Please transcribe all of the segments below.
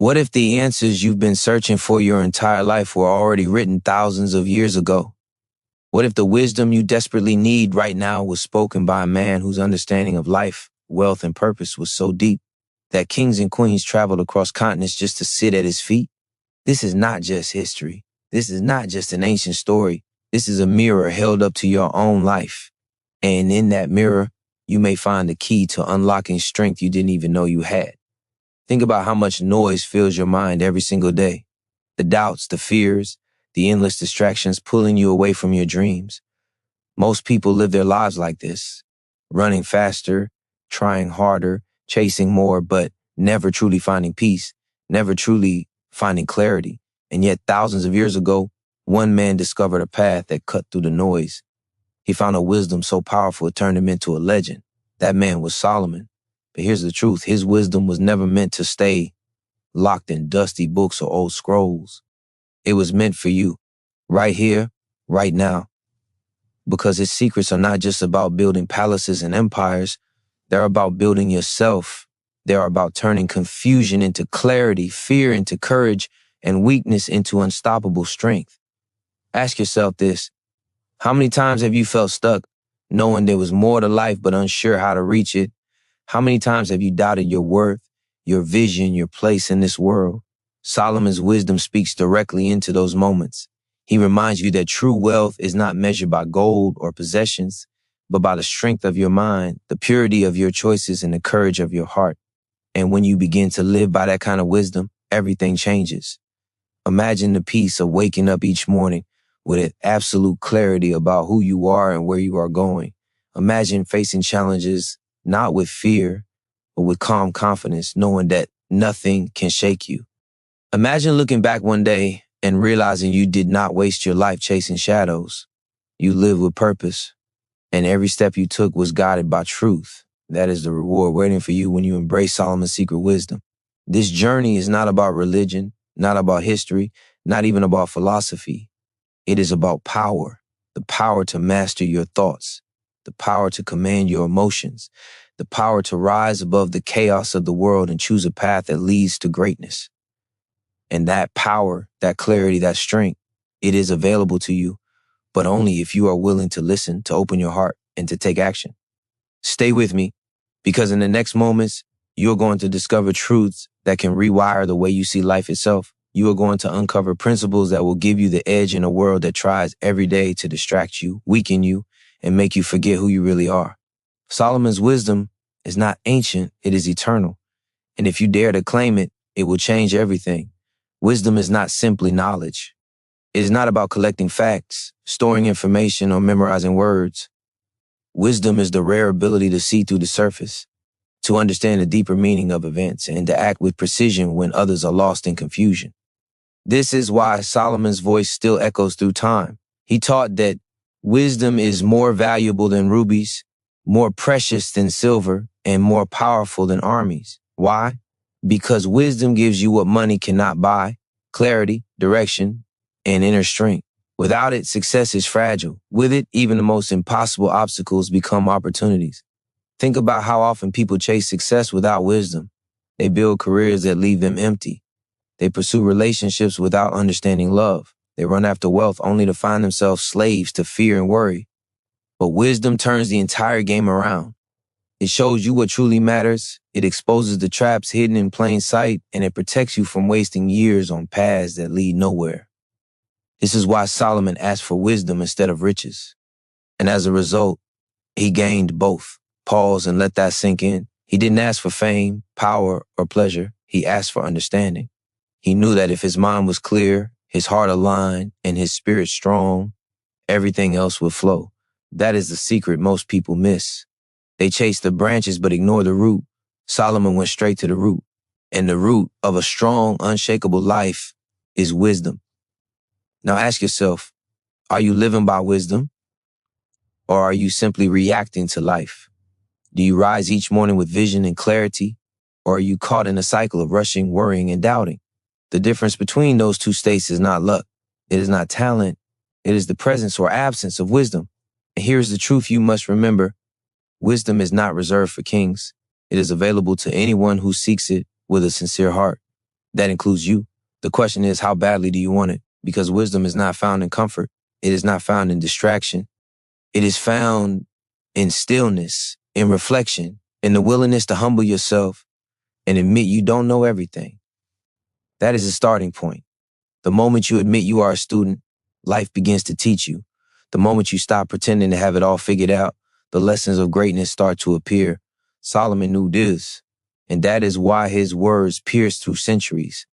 What if the answers you've been searching for your entire life were already written thousands of years ago? What if the wisdom you desperately need right now was spoken by a man whose understanding of life, wealth, and purpose was so deep that kings and queens traveled across continents just to sit at his feet? This is not just history. This is not just an ancient story. This is a mirror held up to your own life. And in that mirror, you may find the key to unlocking strength you didn't even know you had. Think about how much noise fills your mind every single day. The doubts, the fears, the endless distractions pulling you away from your dreams. Most people live their lives like this, running faster, trying harder, chasing more, but never truly finding peace, never truly finding clarity. And yet thousands of years ago, one man discovered a path that cut through the noise. He found a wisdom so powerful it turned him into a legend. That man was Solomon. But here's the truth. His wisdom was never meant to stay locked in dusty books or old scrolls. It was meant for you, right here, right now. Because his secrets are not just about building palaces and empires. They're about building yourself. They're about turning confusion into clarity, fear into courage, and weakness into unstoppable strength. Ask yourself this. How many times have you felt stuck, knowing there was more to life but unsure how to reach it? How many times have you doubted your worth, your vision, your place in this world? Solomon's wisdom speaks directly into those moments. He reminds you that true wealth is not measured by gold or possessions, but by the strength of your mind, the purity of your choices, and the courage of your heart. And when you begin to live by that kind of wisdom, everything changes. Imagine the peace of waking up each morning with an absolute clarity about who you are and where you are going. Imagine facing challenges not with fear, but with calm confidence, knowing that nothing can shake you. Imagine looking back one day and realizing you did not waste your life chasing shadows. You lived with purpose, and every step you took was guided by truth. That is the reward waiting for you when you embrace Solomon's secret wisdom. This journey is not about religion, not about history, not even about philosophy. It is about power, the power to master your thoughts, the power to command your emotions, the power to rise above the chaos of the world and choose a path that leads to greatness. And that power, that clarity, that strength, it is available to you, but only if you are willing to listen, to open your heart, and to take action. Stay with me, because in the next moments, you're going to discover truths that can rewire the way you see life itself. You are going to uncover principles that will give you the edge in a world that tries every day to distract you, weaken you, and make you forget who you really are. Solomon's wisdom is not ancient, it is eternal. And if you dare to claim it, it will change everything. Wisdom is not simply knowledge. It is not about collecting facts, storing information, or memorizing words. Wisdom is the rare ability to see through the surface, to understand the deeper meaning of events, and to act with precision when others are lost in confusion. This is why Solomon's voice still echoes through time. He taught that wisdom is more valuable than rubies, more precious than silver, and more powerful than armies. Why? Because wisdom gives you what money cannot buy: clarity, direction, and inner strength. Without it, success is fragile. With it, even the most impossible obstacles become opportunities. Think about how often people chase success without wisdom. They build careers that leave them empty. They pursue relationships without understanding love. They run after wealth only to find themselves slaves to fear and worry. But wisdom turns the entire game around. It shows you what truly matters. It exposes the traps hidden in plain sight, and it protects you from wasting years on paths that lead nowhere. This is why Solomon asked for wisdom instead of riches. And as a result, he gained both. Pause and let that sink in. He didn't ask for fame, power, or pleasure. He asked for understanding. He knew that if his mind was clear, his heart aligned, and his spirit strong, everything else would flow. That is the secret most people miss. They chase the branches but ignore the root. Solomon went straight to the root. And the root of a strong, unshakable life is wisdom. Now ask yourself, are you living by wisdom? Or are you simply reacting to life? Do you rise each morning with vision and clarity? Or are you caught in a cycle of rushing, worrying, and doubting? The difference between those two states is not luck. It is not talent. It is the presence or absence of wisdom. And here's the truth you must remember. Wisdom is not reserved for kings. It is available to anyone who seeks it with a sincere heart. That includes you. The question is, how badly do you want it? Because wisdom is not found in comfort. It is not found in distraction. It is found in stillness, in reflection, in the willingness to humble yourself and admit you don't know everything. That is a starting point. The moment you admit you are a student, life begins to teach you. The moment you stop pretending to have it all figured out, the lessons of greatness start to appear. Solomon knew this, and that is why his words pierced through centuries.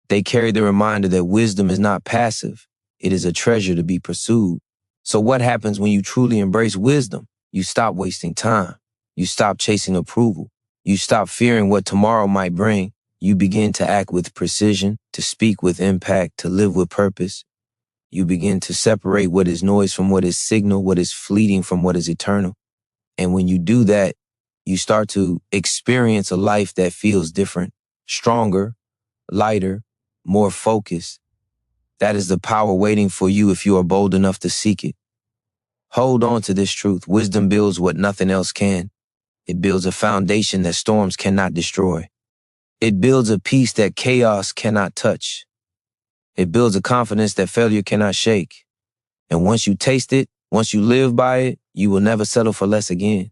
They carry the reminder that wisdom is not passive. It is a treasure to be pursued. So what happens when you truly embrace wisdom? You stop wasting time. You stop chasing approval. You stop fearing what tomorrow might bring. You begin to act with precision, to speak with impact, to live with purpose. You begin to separate what is noise from what is signal, what is fleeting from what is eternal. And when you do that, you start to experience a life that feels different, stronger, lighter, more focused. That is the power waiting for you if you are bold enough to seek it. Hold on to this truth. Wisdom builds what nothing else can. It builds a foundation that storms cannot destroy. It builds a peace that chaos cannot touch. It builds a confidence that failure cannot shake. And once you taste it, once you live by it, you will never settle for less again.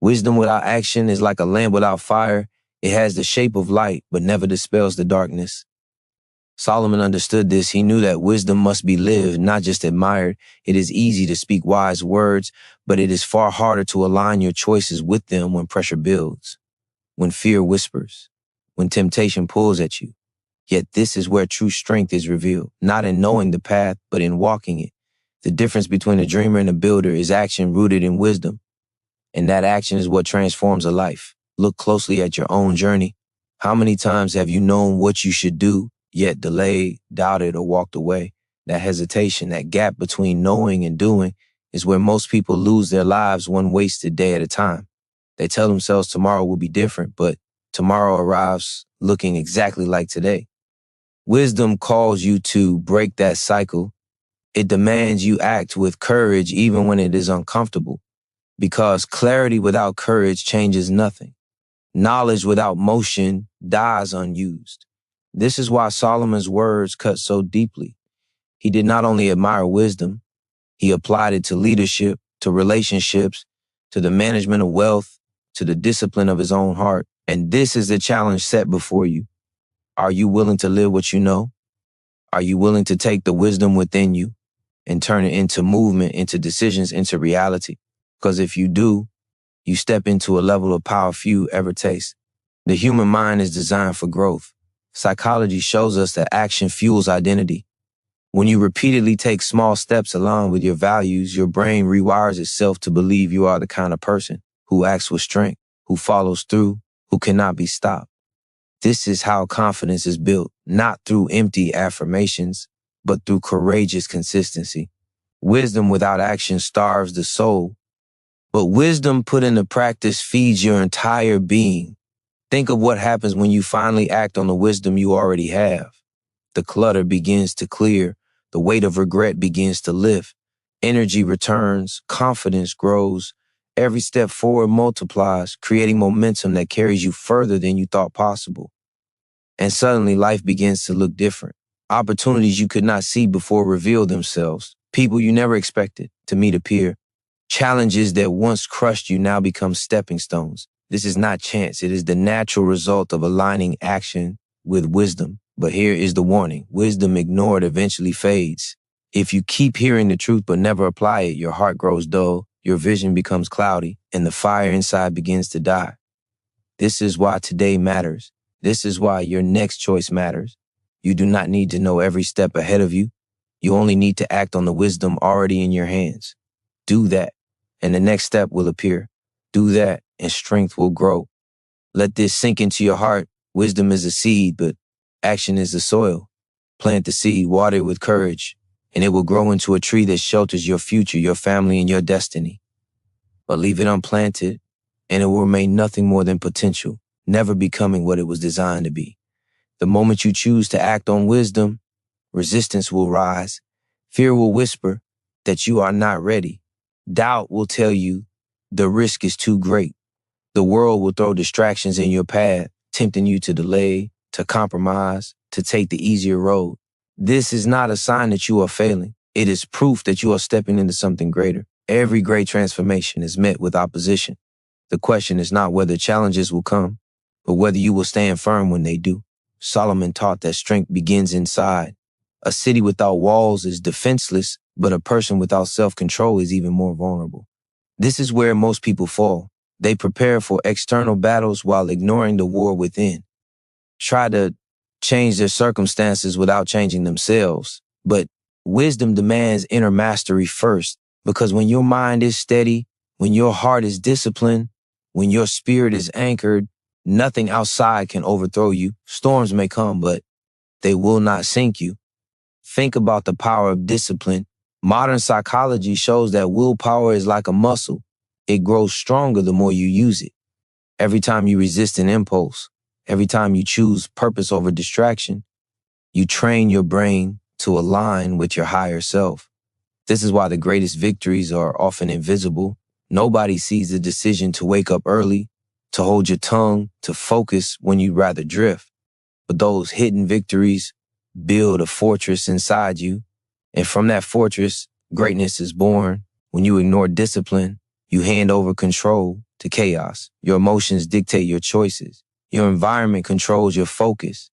Wisdom without action is like a lamp without fire. It has the shape of light, but never dispels the darkness. Solomon understood this. He knew that wisdom must be lived, not just admired. It is easy to speak wise words, but it is far harder to align your choices with them when pressure builds, when fear whispers, when temptation pulls at you. Yet this is where true strength is revealed, not in knowing the path, but in walking it. The difference between a dreamer and a builder is action rooted in wisdom, and that action is what transforms a life. Look closely at your own journey. How many times have you known what you should do, yet delayed, doubted, or walked away? That hesitation, that gap between knowing and doing is where most people lose their lives one wasted day at a time. They tell themselves tomorrow will be different, but tomorrow arrives looking exactly like today. Wisdom calls you to break that cycle. It demands you act with courage even when it is uncomfortable, because clarity without courage changes nothing. Knowledge without motion dies unused. This is why Solomon's words cut so deeply. He did not only admire wisdom, he applied it to leadership, to relationships, to the management of wealth, to the discipline of his own heart. And this is the challenge set before you. Are you willing to live what you know? Are you willing to take the wisdom within you and turn it into movement, into decisions, into reality? Because if you do, you step into a level of power few ever taste. The human mind is designed for growth. Psychology shows us that action fuels identity. When you repeatedly take small steps aligned with your values, your brain rewires itself to believe you are the kind of person who acts with strength, who follows through, who cannot be stopped. This is how confidence is built, not through empty affirmations, but through courageous consistency. Wisdom without action starves the soul, but wisdom put into practice feeds your entire being. Think of what happens when you finally act on the wisdom you already have. The clutter begins to clear, the weight of regret begins to lift, energy returns, confidence grows, every step forward multiplies, creating momentum that carries you further than you thought possible. And suddenly life begins to look different. Opportunities you could not see before reveal themselves. People you never expected to meet appear. Challenges that once crushed you now become stepping stones. This is not chance. It is the natural result of aligning action with wisdom. But here is the warning. Wisdom ignored eventually fades. If you keep hearing the truth but never apply it, your heart grows dull, your vision becomes cloudy, and the fire inside begins to die. This is why today matters. This is why your next choice matters. You do not need to know every step ahead of you. You only need to act on the wisdom already in your hands. Do that, and the next step will appear. Do that, and strength will grow. Let this sink into your heart. Wisdom is a seed, but action is the soil. Plant the seed, water it with courage, and it will grow into a tree that shelters your future, your family, and your destiny. But leave it unplanted, and it will remain nothing more than potential, never becoming what it was designed to be. The moment you choose to act on wisdom, resistance will rise. Fear will whisper that you are not ready. Doubt will tell you the risk is too great. The world will throw distractions in your path, tempting you to delay, to compromise, to take the easier road. This is not a sign that you are failing. It is proof that you are stepping into something greater. Every great transformation is met with opposition. The question is not whether challenges will come, but whether you will stand firm when they do. Solomon taught that strength begins inside. A city without walls is defenseless, but a person without self-control is even more vulnerable. This is where most people fall. They prepare for external battles while ignoring the war within. Try to change their circumstances without changing themselves. But wisdom demands inner mastery first, because when your mind is steady, when your heart is disciplined, when your spirit is anchored, nothing outside can overthrow you. Storms may come, but they will not sink you. Think about the power of discipline. Modern psychology shows that willpower is like a muscle. It grows stronger the more you use it. Every time you resist an impulse, every time you choose purpose over distraction, you train your brain to align with your higher self. This is why the greatest victories are often invisible. Nobody sees the decision to wake up early, to hold your tongue, to focus when you'd rather drift. But those hidden victories build a fortress inside you. And from that fortress, greatness is born. When you ignore discipline, you hand over control to chaos. Your emotions dictate your choices. Your environment controls your focus.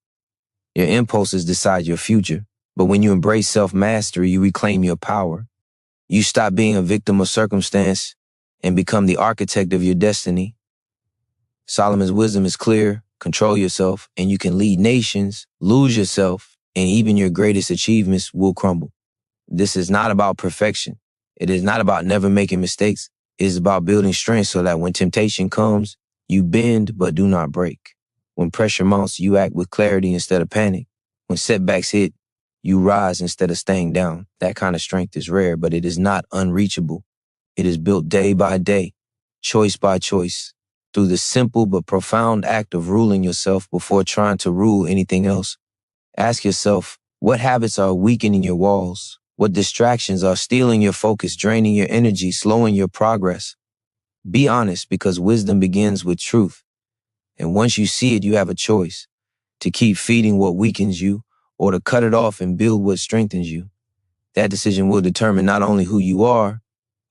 Your impulses decide your future. But when you embrace self-mastery, you reclaim your power. You stop being a victim of circumstance and become the architect of your destiny. Solomon's wisdom is clear. Control yourself, and you can lead nations. Lose yourself, and even your greatest achievements will crumble. This is not about perfection. It is not about never making mistakes. It is about building strength so that when temptation comes, you bend but do not break. When pressure mounts, you act with clarity instead of panic. When setbacks hit, you rise instead of staying down. That kind of strength is rare, but it is not unreachable. It is built day by day, choice by choice, through the simple but profound act of ruling yourself before trying to rule anything else. Ask yourself, what habits are weakening your walls? What distractions are stealing your focus, draining your energy, slowing your progress? Be honest, because wisdom begins with truth. And once you see it, you have a choice to keep feeding what weakens you or to cut it off and build what strengthens you. That decision will determine not only who you are,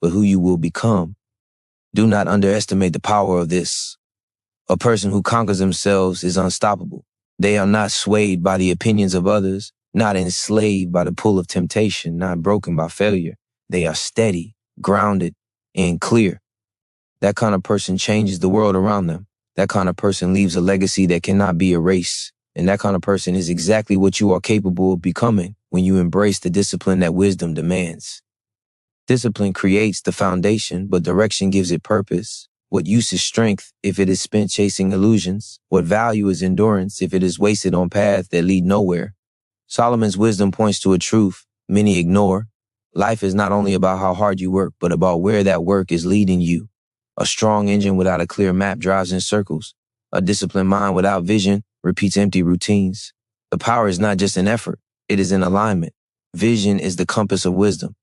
but who you will become. Do not underestimate the power of this. A person who conquers themselves is unstoppable. They are not swayed by the opinions of others, not enslaved by the pull of temptation, not broken by failure. They are steady, grounded, and clear. That kind of person changes the world around them. That kind of person leaves a legacy that cannot be erased. And that kind of person is exactly what you are capable of becoming when you embrace the discipline that wisdom demands. Discipline creates the foundation, but direction gives it purpose. What use is strength if it is spent chasing illusions? What value is endurance if it is wasted on paths that lead nowhere? Solomon's wisdom points to a truth many ignore. Life is not only about how hard you work, but about where that work is leading you. A strong engine without a clear map drives in circles. A disciplined mind without vision repeats empty routines. The power is not just in effort, it is in alignment. Vision is the compass of wisdom.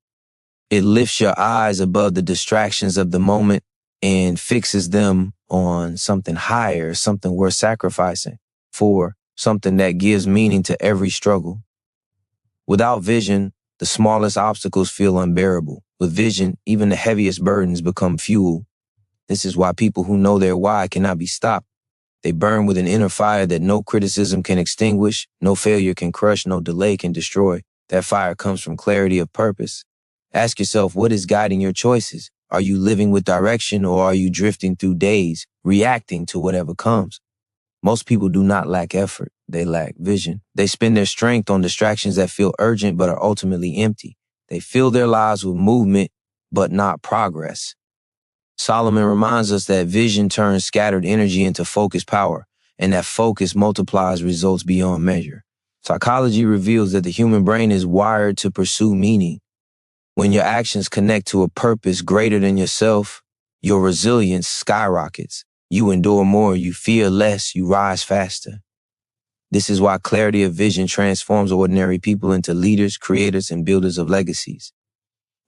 It lifts your eyes above the distractions of the moment and fixes them on something higher, something worth sacrificing for, something that gives meaning to every struggle. Without vision, the smallest obstacles feel unbearable. With vision, even the heaviest burdens become fuel. This is why people who know their why cannot be stopped. They burn with an inner fire that no criticism can extinguish, no failure can crush, no delay can destroy. That fire comes from clarity of purpose. Ask yourself, what is guiding your choices? Are you living with direction, or are you drifting through days, reacting to whatever comes? Most people do not lack effort. They lack vision. They spend their strength on distractions that feel urgent but are ultimately empty. They fill their lives with movement but not progress. Solomon reminds us that vision turns scattered energy into focused power, and that focus multiplies results beyond measure. Psychology reveals that the human brain is wired to pursue meaning. When your actions connect to a purpose greater than yourself, your resilience skyrockets. You endure more, you fear less, you rise faster. This is why clarity of vision transforms ordinary people into leaders, creators, and builders of legacies.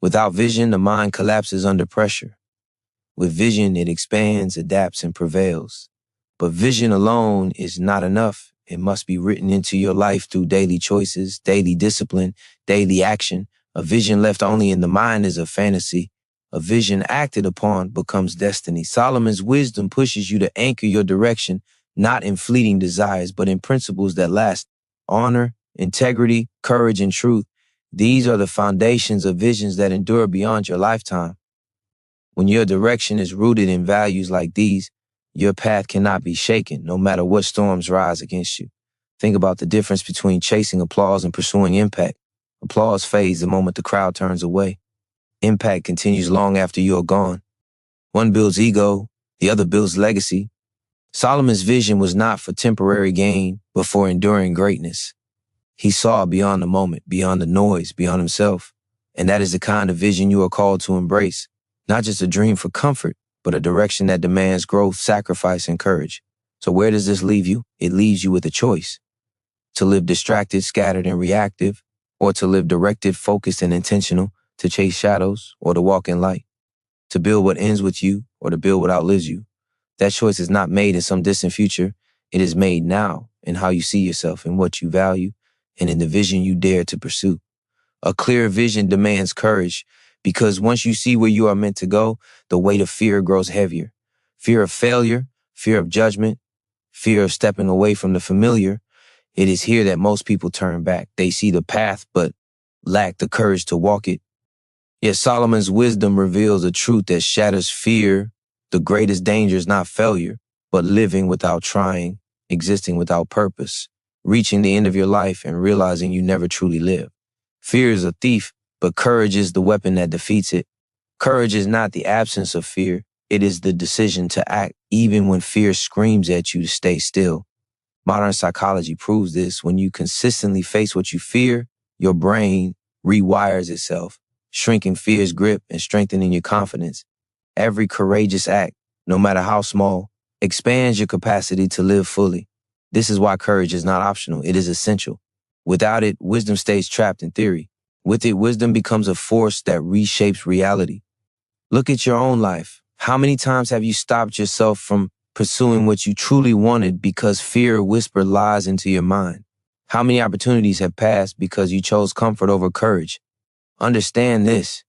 Without vision, the mind collapses under pressure. With vision, it expands, adapts, and prevails. But vision alone is not enough. It must be written into your life through daily choices, daily discipline, daily action. A vision left only in the mind is a fantasy. A vision acted upon becomes destiny. Solomon's wisdom pushes you to anchor your direction, not in fleeting desires, but in principles that last. Honor, integrity, courage, and truth. These are the foundations of visions that endure beyond your lifetime. When your direction is rooted in values like these, your path cannot be shaken, no matter what storms rise against you. Think about the difference between chasing applause and pursuing impact. Applause fades the moment the crowd turns away. Impact continues long after you are gone. One builds ego, the other builds legacy. Solomon's vision was not for temporary gain, but for enduring greatness. He saw beyond the moment, beyond the noise, beyond himself. And that is the kind of vision you are called to embrace. Not just a dream for comfort, but a direction that demands growth, sacrifice, and courage. So where does this leave you? It leaves you with a choice. To live distracted, scattered, and reactive, or to live directed, focused, and intentional, to chase shadows, or to walk in light. To build what ends with you, or to build what outlives you. That choice is not made in some distant future. It is made now in how you see yourself and what you value, and in the vision you dare to pursue. A clear vision demands courage, because once you see where you are meant to go, the weight of fear grows heavier. Fear of failure, fear of judgment, fear of stepping away from the familiar. It is here that most people turn back. They see the path, but lack the courage to walk it. Yet Solomon's wisdom reveals a truth that shatters fear. The greatest danger is not failure, but living without trying, existing without purpose, reaching the end of your life and realizing you never truly live. Fear is a thief, but courage is the weapon that defeats it. Courage is not the absence of fear. It is the decision to act even when fear screams at you to stay still. Modern psychology proves this. When you consistently face what you fear, your brain rewires itself, shrinking fear's grip and strengthening your confidence. Every courageous act, no matter how small, expands your capacity to live fully. This is why courage is not optional. It is essential. Without it, wisdom stays trapped in theory. With it, wisdom becomes a force that reshapes reality. Look at your own life. How many times have you stopped yourself from pursuing what you truly wanted because fear whispered lies into your mind? How many opportunities have passed because you chose comfort over courage? Understand this.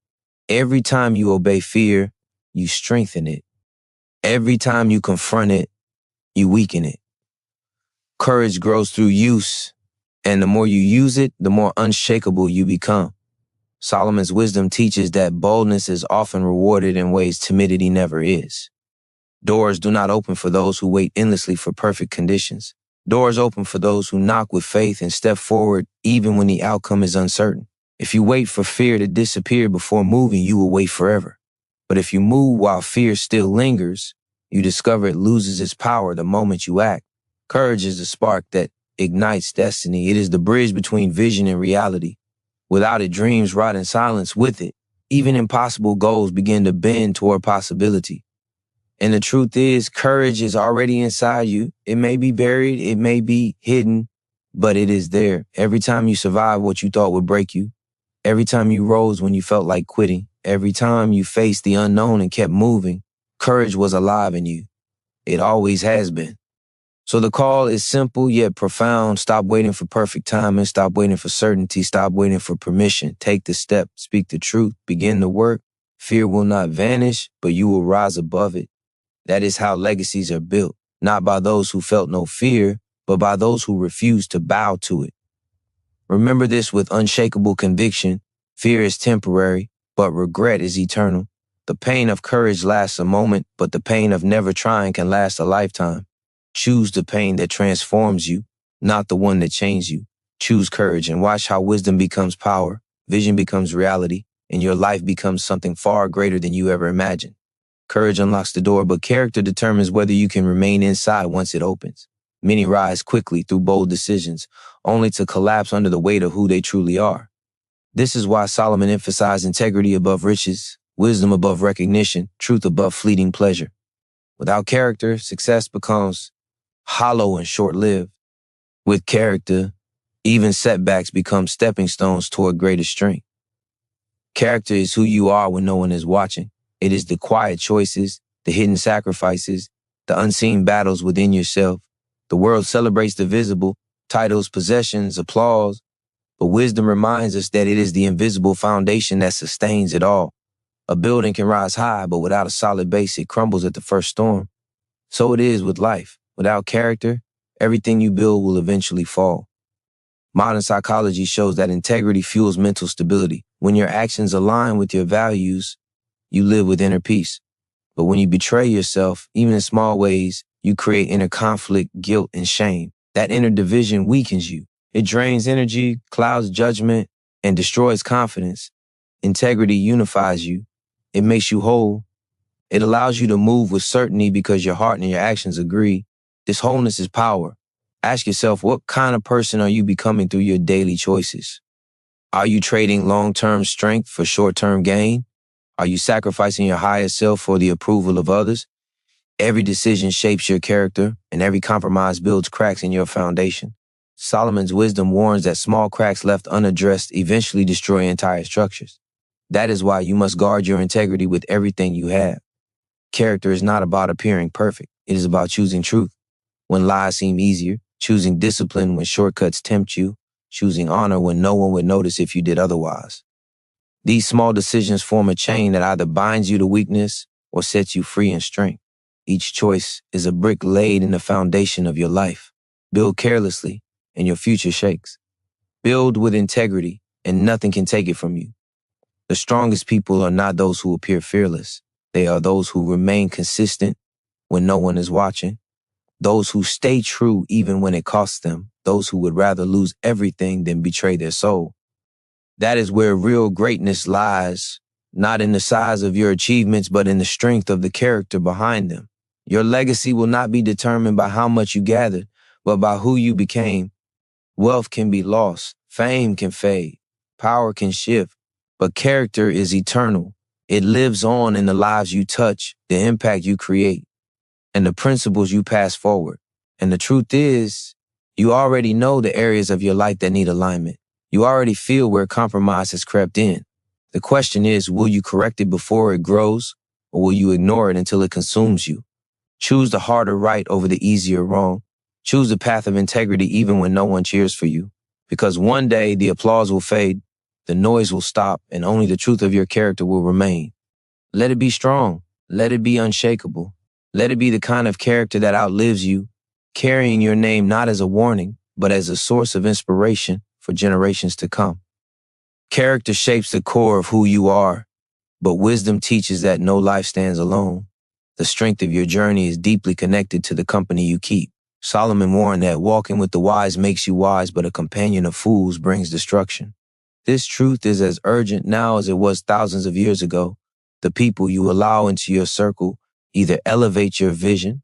Every time you obey fear, you strengthen it. Every time you confront it, you weaken it. Courage grows through use, and the more you use it, the more unshakable you become. Solomon's wisdom teaches that boldness is often rewarded in ways timidity never is. Doors do not open for those who wait endlessly for perfect conditions. Doors open for those who knock with faith and step forward even when the outcome is uncertain. If you wait for fear to disappear before moving, you will wait forever. But if you move while fear still lingers, you discover it loses its power the moment you act. Courage is the spark that ignites destiny. It is the bridge between vision and reality. Without it, dreams rot in silence. With it, even impossible goals begin to bend toward possibility. And the truth is, courage is already inside you. It may be buried, it may be hidden, but it is there. Every time you survive what you thought would break you, every time you rose when you felt like quitting, every time you faced the unknown and kept moving, courage was alive in you. It always has been. So the call is simple yet profound. Stop waiting for perfect timing. Stop waiting for certainty. Stop waiting for permission. Take the step. Speak the truth. Begin the work. Fear will not vanish, but you will rise above it. That is how legacies are built, not by those who felt no fear, but by those who refused to bow to it. Remember this with unshakable conviction. Fear is temporary, but regret is eternal. The pain of courage lasts a moment, but the pain of never trying can last a lifetime. Choose the pain that transforms you, not the one that changes you. Choose courage and watch how wisdom becomes power, vision becomes reality, and your life becomes something far greater than you ever imagined. Courage unlocks the door, but character determines whether you can remain inside once it opens. Many rise quickly through bold decisions, only to collapse under the weight of who they truly are. This is why Solomon emphasized integrity above riches, wisdom above recognition, truth above fleeting pleasure. Without character, success becomes hollow and short-lived. With character, even setbacks become stepping stones toward greater strength. Character is who you are when no one is watching. It is the quiet choices, the hidden sacrifices, the unseen battles within yourself. The world celebrates the visible, titles, possessions, applause, but wisdom reminds us that it is the invisible foundation that sustains it all. A building can rise high, but without a solid base, it crumbles at the first storm. So it is with life. Without character, everything you build will eventually fall. Modern psychology shows that integrity fuels mental stability. When your actions align with your values, you live with inner peace. But when you betray yourself, even in small ways, you create inner conflict, guilt, and shame. That inner division weakens you. It drains energy, clouds judgment, and destroys confidence. Integrity unifies you. It makes you whole. It allows you to move with certainty because your heart and your actions agree. This wholeness is power. Ask yourself, what kind of person are you becoming through your daily choices? Are you trading long-term strength for short-term gain? Are you sacrificing your higher self for the approval of others? Every decision shapes your character, and every compromise builds cracks in your foundation. Solomon's wisdom warns that small cracks left unaddressed eventually destroy entire structures. That is why you must guard your integrity with everything you have. Character is not about appearing perfect. It is about choosing truth when lies seem easier, choosing discipline when shortcuts tempt you, choosing honor when no one would notice if you did otherwise. These small decisions form a chain that either binds you to weakness or sets you free in strength. Each choice is a brick laid in the foundation of your life. Build carelessly, and your future shakes. Build with integrity, and nothing can take it from you. The strongest people are not those who appear fearless. They are those who remain consistent when no one is watching. Those who stay true even when it costs them. Those who would rather lose everything than betray their soul. That is where real greatness lies, not in the size of your achievements, but in the strength of the character behind them. Your legacy will not be determined by how much you gathered, but by who you became. Wealth can be lost, fame can fade, power can shift, but character is eternal. It lives on in the lives you touch, the impact you create, and the principles you pass forward. And the truth is, you already know the areas of your life that need alignment. You already feel where compromise has crept in. The question is, will you correct it before it grows, or will you ignore it until it consumes you? Choose the harder right over the easier wrong. Choose the path of integrity even when no one cheers for you. Because one day the applause will fade, the noise will stop, and only the truth of your character will remain. Let it be strong. Let it be unshakable. Let it be the kind of character that outlives you, carrying your name not as a warning, but as a source of inspiration for generations to come. Character shapes the core of who you are, but wisdom teaches that no life stands alone. The strength of your journey is deeply connected to the company you keep. Solomon warned that walking with the wise makes you wise, but a companion of fools brings destruction. This truth is as urgent now as it was thousands of years ago. The people you allow into your circle either elevate your vision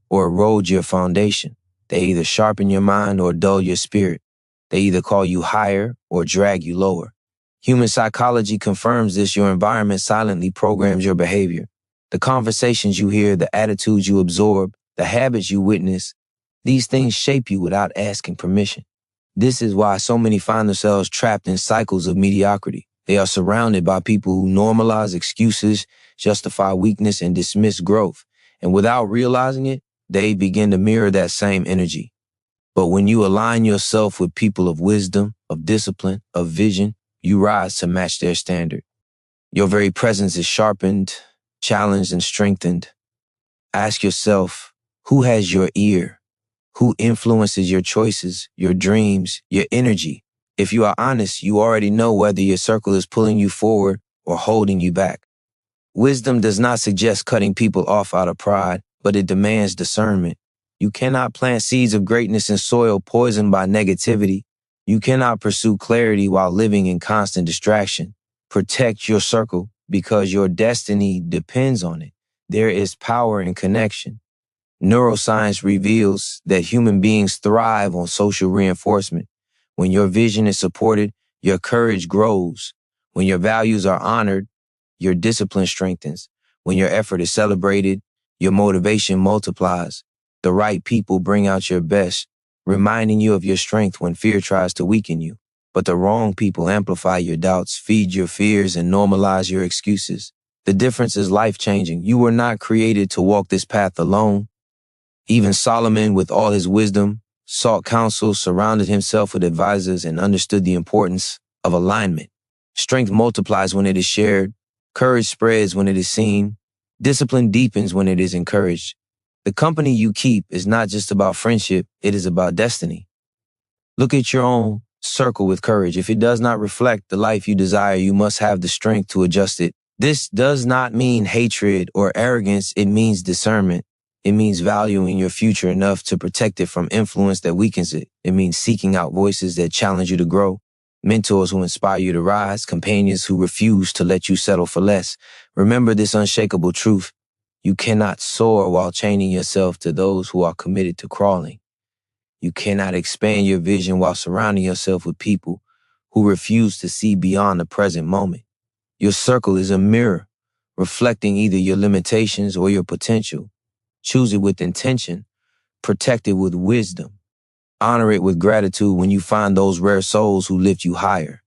or erode your foundation. They either sharpen your mind or dull your spirit. They either call you higher or drag you lower. Human psychology confirms this. Your environment silently programs your behavior. The conversations you hear, the attitudes you absorb, the habits you witness, these things shape you without asking permission. This is why so many find themselves trapped in cycles of mediocrity. They are surrounded by people who normalize excuses, justify weakness, and dismiss growth. And without realizing it, they begin to mirror that same energy. But when you align yourself with people of wisdom, of discipline, of vision, you rise to match their standard. Your very presence is sharpened, challenged, and strengthened. Ask yourself, who has your ear? Who influences your choices, your dreams, your energy? If you are honest, you already know whether your circle is pulling you forward or holding you back. Wisdom does not suggest cutting people off out of pride, but it demands discernment. You cannot plant seeds of greatness in soil poisoned by negativity. You cannot pursue clarity while living in constant distraction. Protect your circle because your destiny depends on it. There is power in connection. Neuroscience reveals that human beings thrive on social reinforcement. When your vision is supported, your courage grows. When your values are honored, your discipline strengthens. When your effort is celebrated, your motivation multiplies. The right people bring out your best, reminding you of your strength when fear tries to weaken you. But the wrong people amplify your doubts, feed your fears, and normalize your excuses. The difference is life-changing. You were not created to walk this path alone. Even Solomon, with all his wisdom, sought counsel, surrounded himself with advisors, and understood the importance of alignment. Strength multiplies when it is shared. Courage spreads when it is seen. Discipline deepens when it is encouraged. The company you keep is not just about friendship, it is about destiny. Look at your own circle with courage. If it does not reflect the life you desire, you must have the strength to adjust it. This does not mean hatred or arrogance. It means discernment. It means valuing your future enough to protect it from influence that weakens it. It means seeking out voices that challenge you to grow, mentors who inspire you to rise, companions who refuse to let you settle for less. Remember this unshakable truth. You cannot soar while chaining yourself to those who are committed to crawling. You cannot expand your vision while surrounding yourself with people who refuse to see beyond the present moment. Your circle is a mirror, reflecting either your limitations or your potential. Choose it with intention, protect it with wisdom. Honor it with gratitude when you find those rare souls who lift you higher.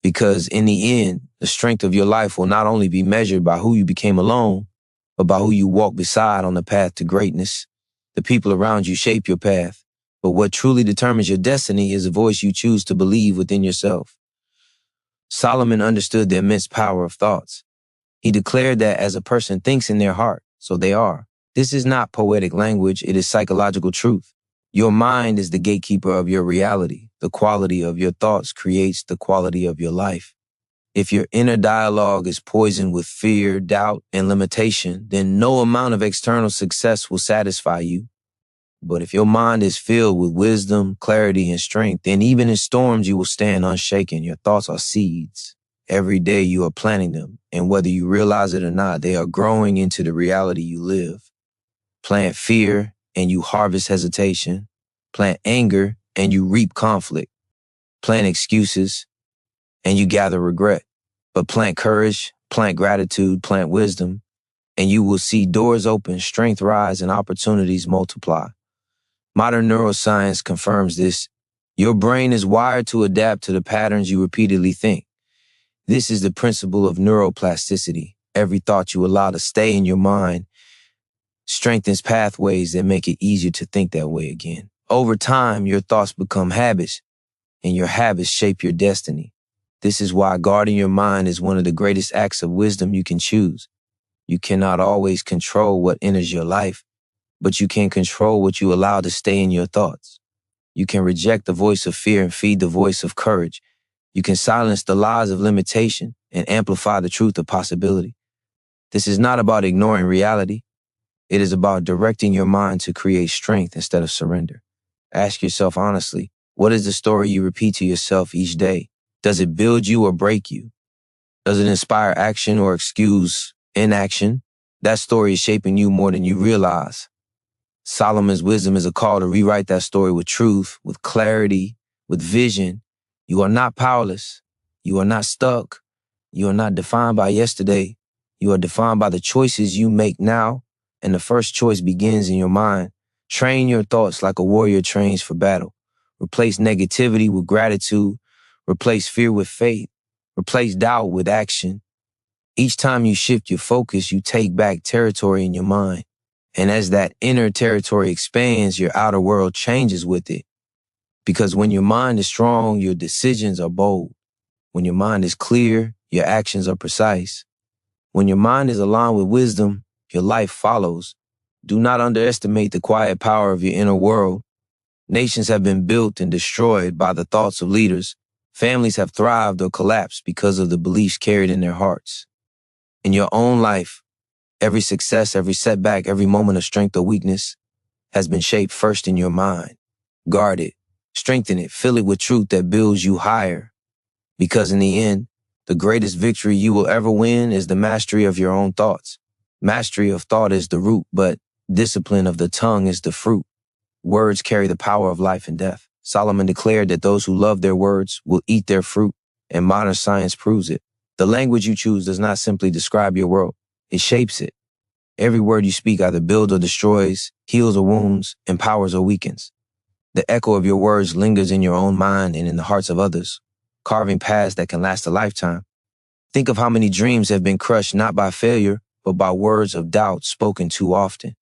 Because in the end, the strength of your life will not only be measured by who you became alone, but by who you walk beside on the path to greatness. The people around you shape your path, but what truly determines your destiny is the voice you choose to believe within yourself. Solomon understood the immense power of thoughts. He declared that as a person thinks in their heart, so they are. This is not poetic language, it is psychological truth. Your mind is the gatekeeper of your reality. The quality of your thoughts creates the quality of your life. If your inner dialogue is poisoned with fear, doubt, and limitation, then no amount of external success will satisfy you. But if your mind is filled with wisdom, clarity, and strength, then even in storms you will stand unshaken. Your thoughts are seeds. Every day you are planting them, and whether you realize it or not, they are growing into the reality you live. Plant fear, and you harvest hesitation. Plant anger, and you reap conflict. Plant excuses, and you gather regret. But plant courage, plant gratitude, plant wisdom, and you will see doors open, strength rise, and opportunities multiply. Modern neuroscience confirms this. Your brain is wired to adapt to the patterns you repeatedly think. This is the principle of neuroplasticity. Every thought you allow to stay in your mind strengthens pathways that make it easier to think that way again. Over time, your thoughts become habits, and your habits shape your destiny. This is why guarding your mind is one of the greatest acts of wisdom you can choose. You cannot always control what enters your life, but you can control what you allow to stay in your thoughts. You can reject the voice of fear and feed the voice of courage. You can silence the lies of limitation and amplify the truth of possibility. This is not about ignoring reality. It is about directing your mind to create strength instead of surrender. Ask yourself honestly, what is the story you repeat to yourself each day? Does it build you or break you? Does it inspire action or excuse inaction? That story is shaping you more than you realize. Solomon's wisdom is a call to rewrite that story with truth, with clarity, with vision. You are not powerless. You are not stuck. You are not defined by yesterday. You are defined by the choices you make now, and the first choice begins in your mind. Train your thoughts like a warrior trains for battle. Replace negativity with gratitude. Replace fear with faith. Replace doubt with action. Each time you shift your focus, you take back territory in your mind. And as that inner territory expands, your outer world changes with it. Because when your mind is strong, your decisions are bold. When your mind is clear, your actions are precise. When your mind is aligned with wisdom, your life follows. Do not underestimate the quiet power of your inner world. Nations have been built and destroyed by the thoughts of leaders. Families have thrived or collapsed because of the beliefs carried in their hearts. In your own life, every success, every setback, every moment of strength or weakness has been shaped first in your mind. Guard it, strengthen it, fill it with truth that builds you higher. Because in the end, the greatest victory you will ever win is the mastery of your own thoughts. Mastery of thought is the root, but discipline of the tongue is the fruit. Words carry the power of life and death. Solomon declared that those who love their words will eat their fruit, and modern science proves it. The language you choose does not simply describe your world. It shapes it. Every word you speak either builds or destroys, heals or wounds, empowers or weakens. The echo of your words lingers in your own mind and in the hearts of others, carving paths that can last a lifetime. Think of how many dreams have been crushed not by failure, but by words of doubt spoken too often.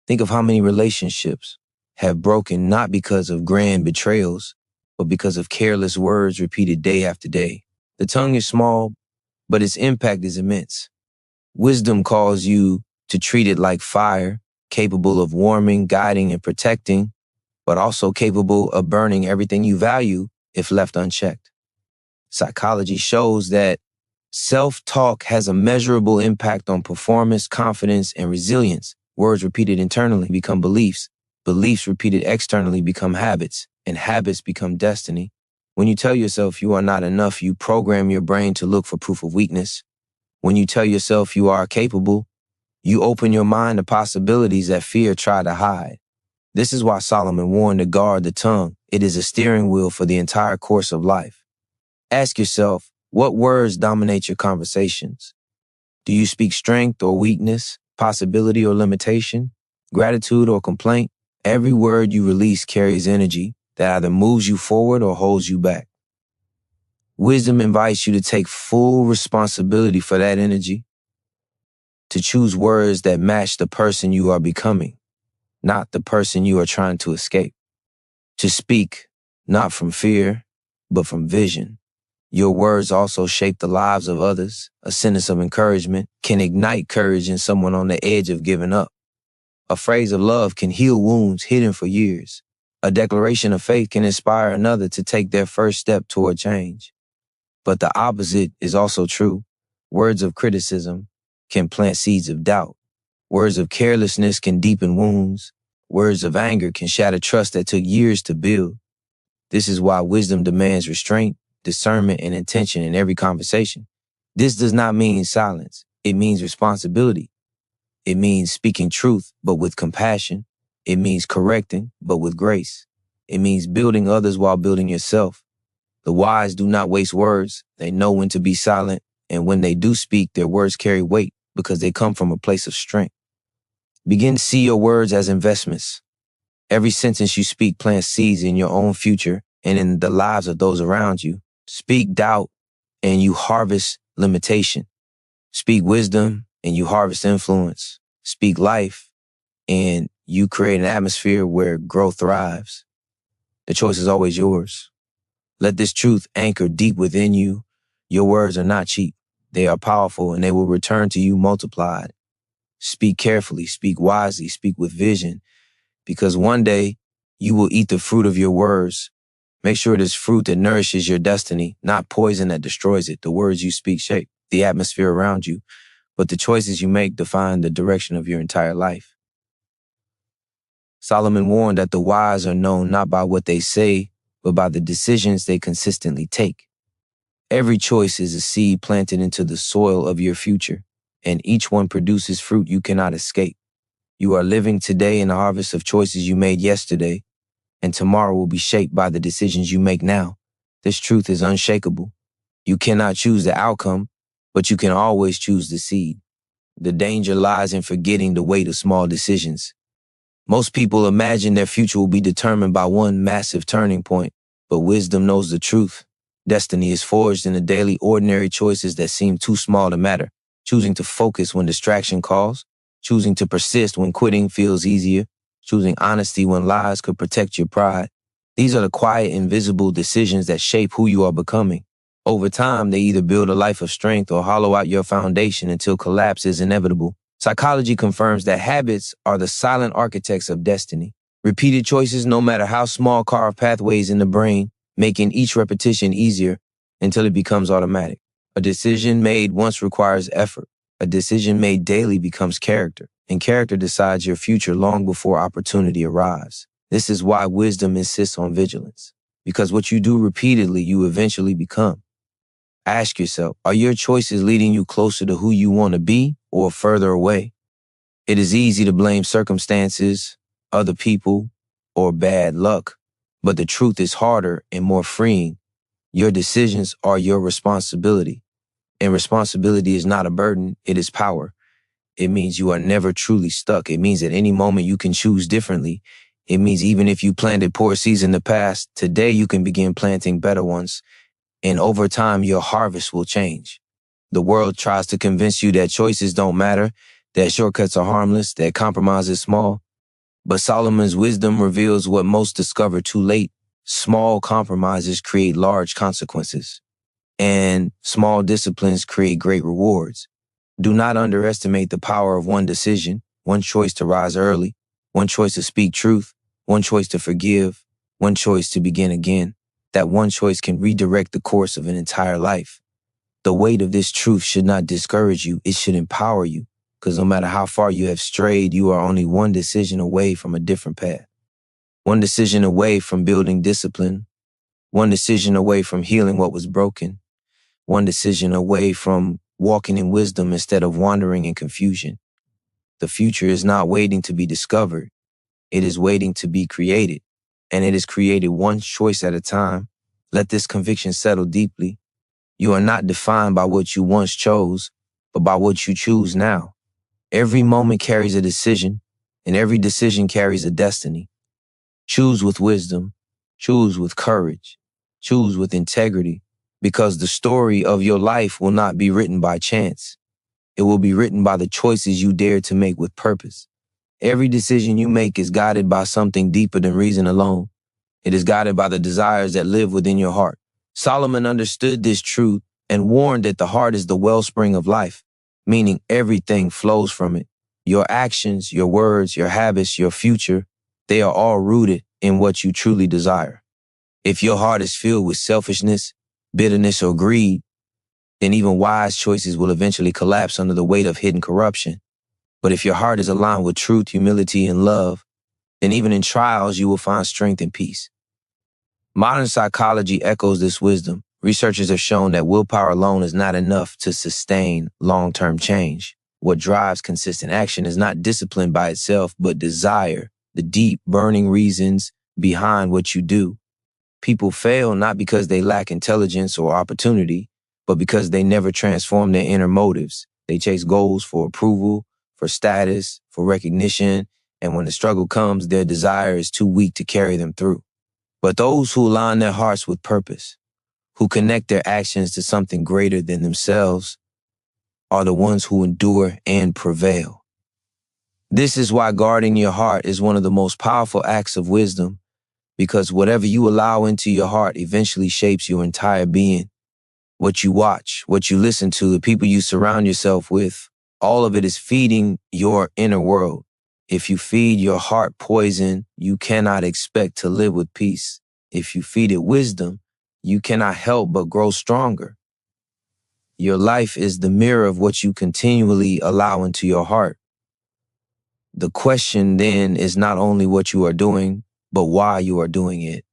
Think of how many relationships have broken not because of grand betrayals, but because of careless words repeated day after day. The tongue is small, but its impact is immense. Wisdom calls you to treat it like fire, capable of warming, guiding, and protecting, but also capable of burning everything you value if left unchecked. Psychology shows that self-talk has a measurable impact on performance, confidence, and resilience. Words repeated internally become beliefs. Beliefs repeated externally become habits, and habits become destiny. When you tell yourself you are not enough, you program your brain to look for proof of weakness. When you tell yourself you are capable, you open your mind to possibilities that fear tried to hide. This is why Solomon warned to guard the tongue. It is a steering wheel for the entire course of life. Ask yourself, what words dominate your conversations? Do you speak strength or weakness, possibility or limitation, gratitude or complaint? Every word you release carries energy that either moves you forward or holds you back. Wisdom invites you to take full responsibility for that energy, to choose words that match the person you are becoming, not the person you are trying to escape. To speak, not from fear, but from vision. Your words also shape the lives of others. A sentence of encouragement can ignite courage in someone on the edge of giving up. A phrase of love can heal wounds hidden for years. A declaration of faith can inspire another to take their first step toward change. But the opposite is also true. Words of criticism can plant seeds of doubt. Words of carelessness can deepen wounds. Words of anger can shatter trust that took years to build. This is why wisdom demands restraint, discernment, and intention in every conversation. This does not mean silence. It means responsibility. It means speaking truth, but with compassion. It means correcting, but with grace. It means building others while building yourself. The wise do not waste words. They know when to be silent, and when they do speak, their words carry weight because they come from a place of strength. Begin to see your words as investments. Every sentence you speak plants seeds in your own future and in the lives of those around you. Speak doubt, and you harvest limitation. Speak wisdom, and you harvest influence. Speak life, and you create an atmosphere where growth thrives. The choice is always yours. Let this truth anchor deep within you. Your words are not cheap. They are powerful, and they will return to you multiplied. Speak carefully, speak wisely, speak with vision, because one day you will eat the fruit of your words. Make sure it is fruit that nourishes your destiny, not poison that destroys it. The words you speak shape the atmosphere around you, but the choices you make define the direction of your entire life. Solomon warned that the wise are known not by what they say, but by the decisions they consistently take. Every choice is a seed planted into the soil of your future, and each one produces fruit you cannot escape. You are living today in the harvest of choices you made yesterday, and tomorrow will be shaped by the decisions you make now. This truth is unshakable. You cannot choose the outcome, but you can always choose the seed. The danger lies in forgetting the weight of small decisions. Most people imagine their future will be determined by one massive turning point, but wisdom knows the truth. Destiny is forged in the daily ordinary choices that seem too small to matter. Choosing to focus when distraction calls, choosing to persist when quitting feels easier, choosing honesty when lies could protect your pride. These are the quiet, invisible decisions that shape who you are becoming. Over time, they either build a life of strength or hollow out your foundation until collapse is inevitable. Psychology confirms that habits are the silent architects of destiny. Repeated choices, no matter how small, carve pathways in the brain, making each repetition easier until it becomes automatic. A decision made once requires effort. A decision made daily becomes character, and character decides your future long before opportunity arrives. This is why wisdom insists on vigilance, because what you do repeatedly, you eventually become. Ask yourself, are your choices leading you closer to who you want to be or further away? It is easy to blame circumstances, other people, or bad luck, but the truth is harder and more freeing. Your decisions are your responsibility, and responsibility is not a burden, it is power. It means you are never truly stuck. It means at any moment you can choose differently. It means even if you planted poor seeds in the past, today you can begin planting better ones. And over time, your harvest will change. The world tries to convince you that choices don't matter, that shortcuts are harmless, that compromise is small. But Solomon's wisdom reveals what most discover too late. Small compromises create large consequences, and small disciplines create great rewards. Do not underestimate the power of one decision, one choice to rise early, one choice to speak truth, one choice to forgive, one choice to begin again. That one choice can redirect the course of an entire life. The weight of this truth should not discourage you, it should empower you. Because no matter how far you have strayed, you are only one decision away from a different path. One decision away from building discipline. One decision away from healing what was broken. One decision away from walking in wisdom instead of wandering in confusion. The future is not waiting to be discovered. It is waiting to be created. And it is created one choice at a time. Let this conviction settle deeply. You are not defined by what you once chose, but by what you choose now. Every moment carries a decision, and every decision carries a destiny. Choose with wisdom, choose with courage, choose with integrity, because the story of your life will not be written by chance. It will be written by the choices you dare to make with purpose. Every decision you make is guided by something deeper than reason alone. It is guided by the desires that live within your heart. Solomon understood this truth and warned that the heart is the wellspring of life, meaning everything flows from it. Your actions, your words, your habits, your future, they are all rooted in what you truly desire. If your heart is filled with selfishness, bitterness, or greed, then even wise choices will eventually collapse under the weight of hidden corruption. But if your heart is aligned with truth, humility, and love, then even in trials, you will find strength and peace. Modern psychology echoes this wisdom. Researchers have shown that willpower alone is not enough to sustain long-term change. What drives consistent action is not discipline by itself, but desire, the deep, burning reasons behind what you do. People fail not because they lack intelligence or opportunity, but because they never transform their inner motives. They chase goals for approval, for status, for recognition, and when the struggle comes, their desire is too weak to carry them through. But those who align their hearts with purpose, who connect their actions to something greater than themselves, are the ones who endure and prevail. This is why guarding your heart is one of the most powerful acts of wisdom, because whatever you allow into your heart eventually shapes your entire being. What you watch, what you listen to, the people you surround yourself with, all of it is feeding your inner world. If you feed your heart poison, you cannot expect to live with peace. If you feed it wisdom, you cannot help but grow stronger. Your life is the mirror of what you continually allow into your heart. The question then is not only what you are doing, but why you are doing it.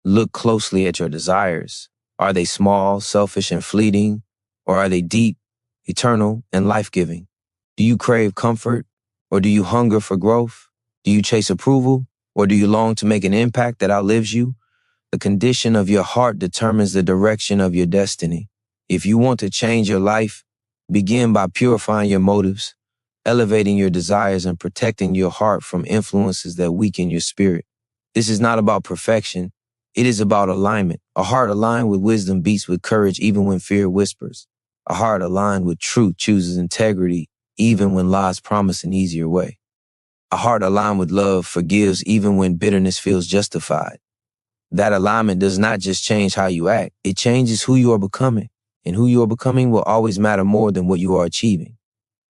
Look closely at your desires. Are they small, selfish, and fleeting, or are they deep, eternal, and life-giving? Do you crave comfort, or do you hunger for growth? Do you chase approval, or do you long to make an impact that outlives you? The condition of your heart determines the direction of your destiny. If you want to change your life, begin by purifying your motives, elevating your desires, and protecting your heart from influences that weaken your spirit. This is not about perfection. It is about alignment. A heart aligned with wisdom beats with courage even when fear whispers. A heart aligned with truth chooses integrity even when lies promise an easier way. A heart aligned with love forgives even when bitterness feels justified. That alignment does not just change how you act, it changes who you are becoming. And who you are becoming will always matter more than what you are achieving.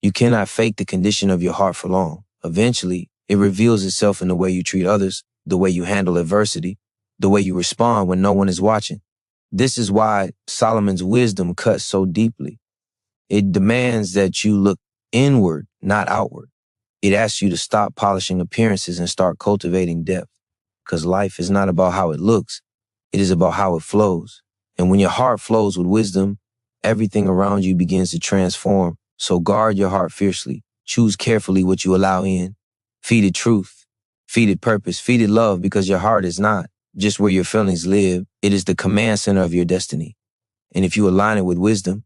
You cannot fake the condition of your heart for long. Eventually, it reveals itself in the way you treat others, the way you handle adversity, the way you respond when no one is watching. This is why Solomon's wisdom cuts so deeply. It demands that you look inward, not outward. It asks you to stop polishing appearances and start cultivating depth. Because life is not about how it looks, it is about how it flows. And when your heart flows with wisdom, everything around you begins to transform. So guard your heart fiercely. Choose carefully what you allow in. Feed it truth. Feed it purpose. Feed it love, because your heart is not just where your feelings live. It is the command center of your destiny. And if you align it with wisdom,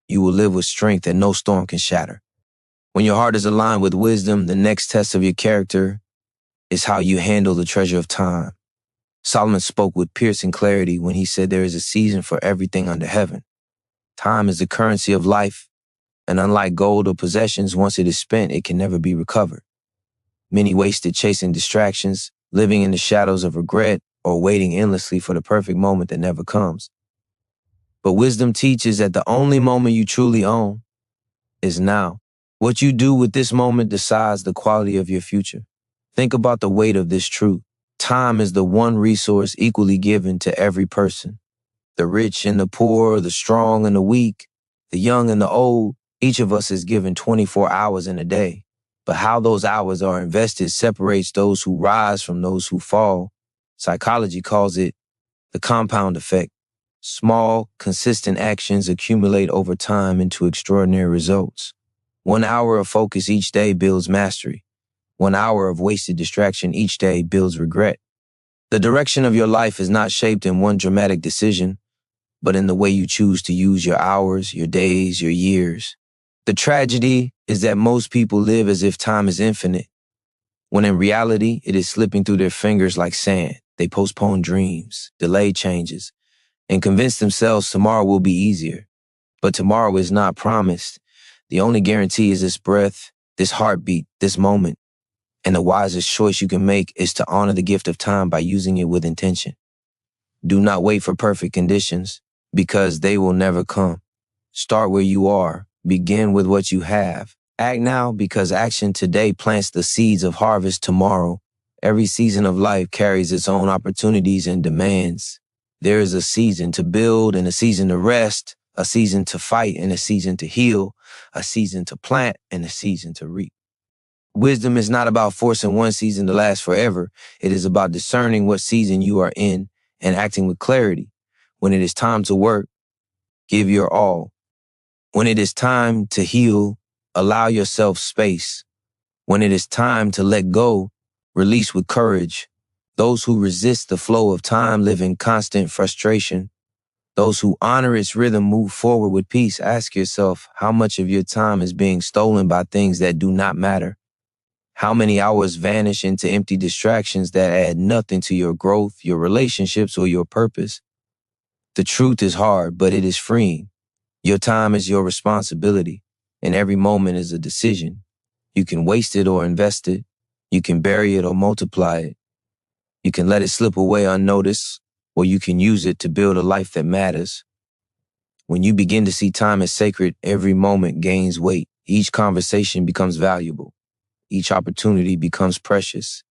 you will live with strength that no storm can shatter. When your heart is aligned with wisdom, the next test of your character is how you handle the treasure of time. Solomon spoke with piercing clarity when he said there is a season for everything under heaven. Time is the currency of life, and unlike gold or possessions, once it is spent, it can never be recovered. Many wasted chasing distractions, living in the shadows of regret, or waiting endlessly for the perfect moment that never comes. But wisdom teaches that the only moment you truly own is now. What you do with this moment decides the quality of your future. Think about the weight of this truth. Time is the one resource equally given to every person. The rich and the poor, the strong and the weak, the young and the old, each of us is given 24 hours in a day. But how those hours are invested separates those who rise from those who fall. Psychology calls it the compound effect. Small, consistent actions accumulate over time into extraordinary results. 1 hour of focus each day builds mastery. 1 hour of wasted distraction each day builds regret. The direction of your life is not shaped in one dramatic decision, but in the way you choose to use your hours, your days, your years. The tragedy is that most people live as if time is infinite, when in reality, it is slipping through their fingers like sand. They postpone dreams, delay changes, and convince themselves tomorrow will be easier. But tomorrow is not promised. The only guarantee is this breath, this heartbeat, this moment. And the wisest choice you can make is to honor the gift of time by using it with intention. Do not wait for perfect conditions, because they will never come. Start where you are. Begin with what you have. Act now, because action today plants the seeds of harvest tomorrow. Every season of life carries its own opportunities and demands. There is a season to build and a season to rest, a season to fight and a season to heal, a season to plant and a season to reap. Wisdom is not about forcing one season to last forever. It is about discerning what season you are in and acting with clarity. When it is time to work, give your all. When it is time to heal, allow yourself space. When it is time to let go, release with courage. Those who resist the flow of time live in constant frustration. Those who honor its rhythm move forward with peace. Ask yourself how much of your time is being stolen by things that do not matter. How many hours vanish into empty distractions that add nothing to your growth, your relationships, or your purpose? The truth is hard, but it is freeing. Your time is your responsibility, and every moment is a decision. You can waste it or invest it. You can bury it or multiply it. You can let it slip away unnoticed, or you can use it to build a life that matters. When you begin to see time as sacred, every moment gains weight. Each conversation becomes valuable. Each opportunity becomes precious.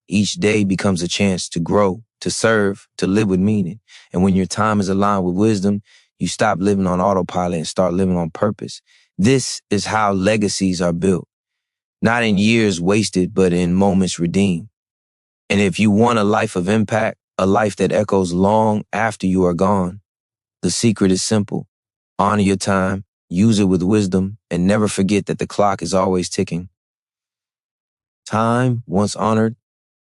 Each day becomes a chance to grow, to serve, to live with meaning. And when your time is aligned with wisdom, you stop living on autopilot and start living on purpose. This is how legacies are built. Not in years wasted, but in moments redeemed. And if you want a life of impact, a life that echoes long after you are gone, the secret is simple. Honor your time, use it with wisdom, and never forget that the clock is always ticking. Time, once honored,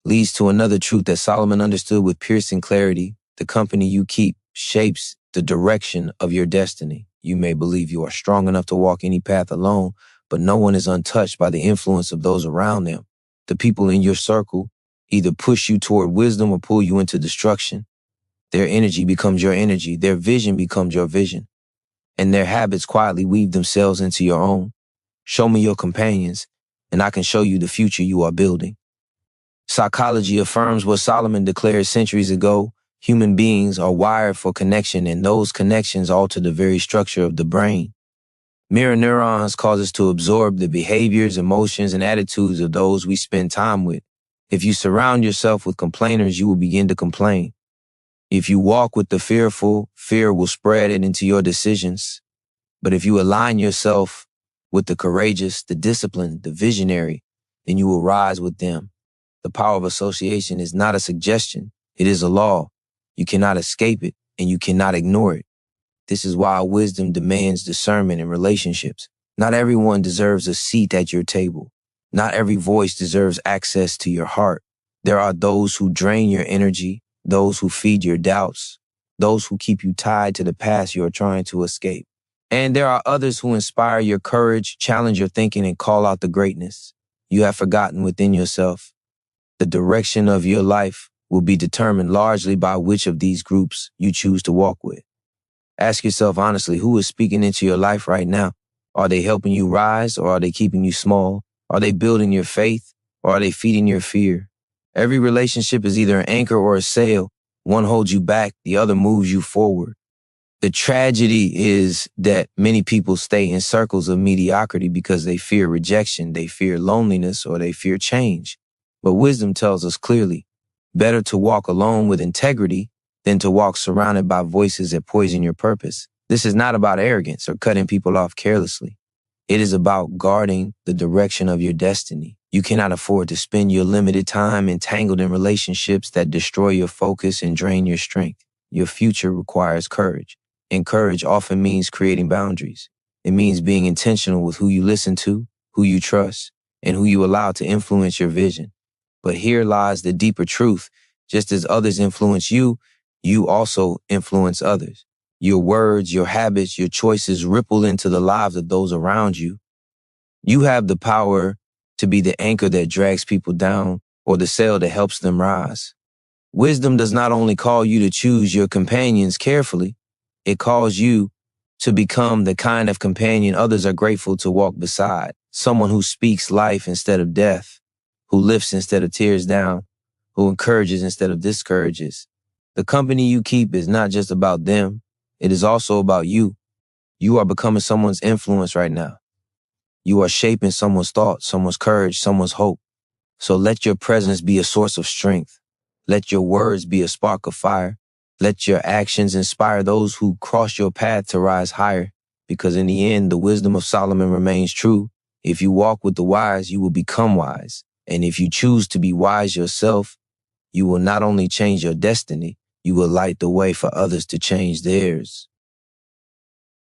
leads to another truth that Solomon understood with piercing clarity. The company you keep shapes the direction of your destiny. You may believe you are strong enough to walk any path alone, but no one is untouched by the influence of those around them. The people in your circle either push you toward wisdom or pull you into destruction. Their energy becomes your energy, their vision becomes your vision, and their habits quietly weave themselves into your own. Show me your companions, and I can show you the future you are building. Psychology affirms what Solomon declared centuries ago. Human beings are wired for connection, and those connections alter the very structure of the brain. Mirror neurons cause us to absorb the behaviors, emotions, and attitudes of those we spend time with. If you surround yourself with complainers, you will begin to complain. If you walk with the fearful, fear will spread it into your decisions. But if you align yourself with the courageous, the disciplined, the visionary, then you will rise with them. The power of association is not a suggestion. It is a law. You cannot escape it, and you cannot ignore it. This is why wisdom demands discernment in relationships. Not everyone deserves a seat at your table. Not every voice deserves access to your heart. There are those who drain your energy, those who feed your doubts, those who keep you tied to the past you are trying to escape. And there are others who inspire your courage, challenge your thinking, and call out the greatness you have forgotten within yourself. The direction of your life will be determined largely by which of these groups you choose to walk with. Ask yourself honestly, who is speaking into your life right now? Are they helping you rise, or are they keeping you small? Are they building your faith, or are they feeding your fear? Every relationship is either an anchor or a sail. One holds you back, the other moves you forward. The tragedy is that many people stay in circles of mediocrity because they fear rejection, they fear loneliness, or they fear change. But wisdom tells us clearly, better to walk alone with integrity than to walk surrounded by voices that poison your purpose. This is not about arrogance or cutting people off carelessly. It is about guarding the direction of your destiny. You cannot afford to spend your limited time entangled in relationships that destroy your focus and drain your strength. Your future requires courage. And courage often means creating boundaries. It means being intentional with who you listen to, who you trust, and who you allow to influence your vision. But here lies the deeper truth. Just as others influence you, you also influence others. Your words, your habits, your choices ripple into the lives of those around you. You have the power to be the anchor that drags people down or the sail that helps them rise. Wisdom does not only call you to choose your companions carefully, it calls you to become the kind of companion others are grateful to walk beside. Someone who speaks life instead of death, who lifts instead of tears down, who encourages instead of discourages. The company you keep is not just about them. It is also about you. You are becoming someone's influence right now. You are shaping someone's thoughts, someone's courage, someone's hope. So let your presence be a source of strength. Let your words be a spark of fire. Let your actions inspire those who cross your path to rise higher. Because in the end, the wisdom of Solomon remains true. If you walk with the wise, you will become wise. And if you choose to be wise yourself, you will not only change your destiny, you will light the way for others to change theirs.